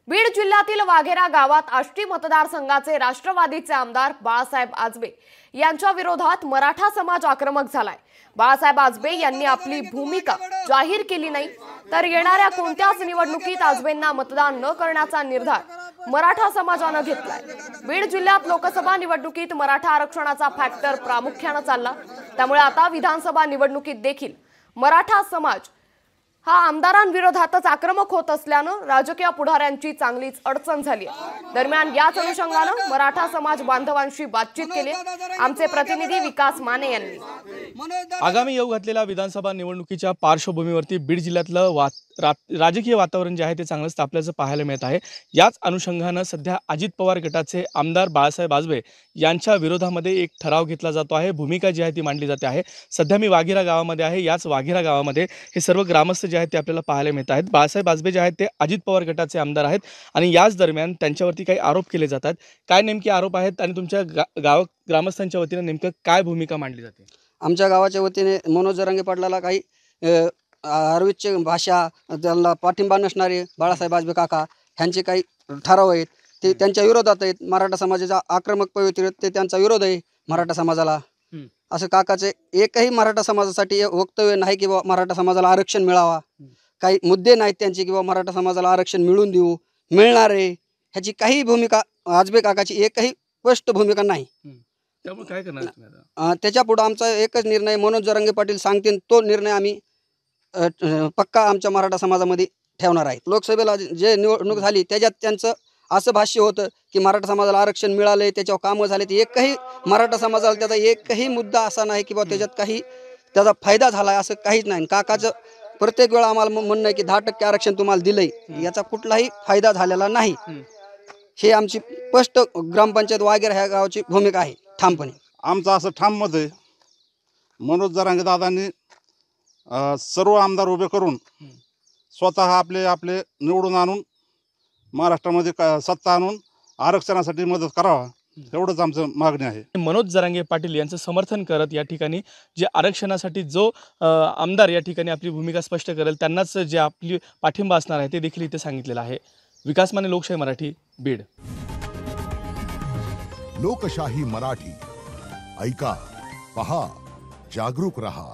बीड जिल्ह्यातील वाघेरा गावात आष्टी मतदारसंघाचे राष्ट्रवादीचे आमदार बाळासाहेब आजबे यांच्या विरोधात मराठा समाज आक्रमक झालाय। बाळासाहेब आजबे यांनी आपली भूमिका जाहीर केली नाही, तर येणाऱ्या कोणत्याच निवडणुकीत आजबेंना मतदान न करण्याचा निर्धार मराठा समाजाने घेतलाय। बीड जिल्ह्यात लोकसभा निवडणुकीत मराठा आरक्षणाचा फॅक्टर प्रामुख्याने चालला, त्यामुळे आता विधानसभा निवडणुकीत देखील मराठा समाज हा आमदारांविरोधातच आक्रमक होत असल्याने राजकीय पुढाऱ्यांची चांगलीच अडचण झाली आहे। दरम्यान याच अनुषंगाने मराठा समाज बांधवांशी बातचीत केली आमचे प्रतिनिधी विकास माने यांनी। आगामी येऊ घातलेल्या विधानसभा निवडणुकीच्या पार्श्वभूमीवरती बीड जिल्ह्यातलं राजकीय वातावरण जे आहे ते चांगलंच तापल्याचं पाहायला मिळत आहे। याच अनुषंगाने सध्या अजित पवार गटाचे आमदार बाळासाहेब आजबे यांच्या विरोधामध्ये एक ठराव घेतला जातो आहे। भूमिका जी आहे ती मांडली जाते आहे। सध्या मी वाघेरा गावामध्ये आहे। याच वाघेरा गावामध्ये हे सर्व ग्रामस्थ जे आहेत ते आपल्याला पाहायला मिळत आहेत। बाळासाहेब आजबे जे आहेत ते अजित पवार गटाचे आमदार आहेत आणि याच दरम्यान त्यांच्यावरती काही आरोप केले जातात। काय नेमके आरोप आहेत आणि तुमच्या गाव ग्रामस्थांच्या वतीने नेमकं काय भूमिका मांडली जाते? आमच्या गावाच्या वतीने मनोज जरांगे पाटलाला काही आरवीची भाषा त्यांना पाठिंबा नसणारे बाळासाहेब आजबे काका ह्यांचे काही ठराव आहेत ते त्यांच्या विरोधात आहेत। मराठा समाजाचा आक्रमक पवित्र ते त्यांचा विरोध आहे मराठा समाजाला। असं काकाचे एकही मराठा समाजासाठी वक्तव्य नाही की मराठा समाजाला आरक्षण मिळावा, काही मुद्दे नाहीत त्यांचे किंवा मराठा समाजाला आरक्षण मिळून देऊ मिळणार आहे ह्याची काही भूमिका आजबे काकाची एकही स्पष्ट भूमिका नाही। त्यामुळे काय करणार? त्याच्या पुढे आमचा एकच निर्णय, मनोज जरांगे पाटील सांगतील तो निर्णय आम्ही पक्का आमच्या मराठा समाजामध्ये ठेवणार आहे। लोकसभेला जे निवडणूक झाली त्याच्यात त्यांचं असं भाष्य होतं की मराठा समाजाला आरक्षण मिळाले, त्याच्यावर कामं झाले, ते एकही मराठा समाजाला त्याचा एकही मुद्दा असा नाही की बाबा त्याच्यात काही त्याचा फायदा झाला आहे असं काहीच नाही। काकाचं प्रत्येक वेळा आम्हाला म्हणणं आहे की 10% आरक्षण तुम्हाला दिलंय, याचा कुठलाही फायदा झालेला नाही। हे आमची स्पष्ट ग्रामपंचायत वाघेरा ह्या गावाची भूमिका आहे ठामपणे। आमचं असं ठाम मत आहे, मनोज जरांगे दादांनी सर्व आमदार उभे करून स्वतः आपले निवडून आणून महाराष्ट्रामध्ये सत्ता आणून आरक्षणासाठी मदत करावा, एवढंच आमचं मागणी आहे। मनोज जरांगे पाटील यांचं समर्थन करत या ठिकाणी जे आरक्षणासाठी जो आमदार या ठिकाणी आपली भूमिका स्पष्ट करेल त्यांनाच जे आपली पाठिंबा असणार आहे ते देखील इथे सांगितलेलं आहे। विकास माने, लोकशाही मराठी, बीड। लोकशाही मराठी ऐका, पहा, जागरूक रहा।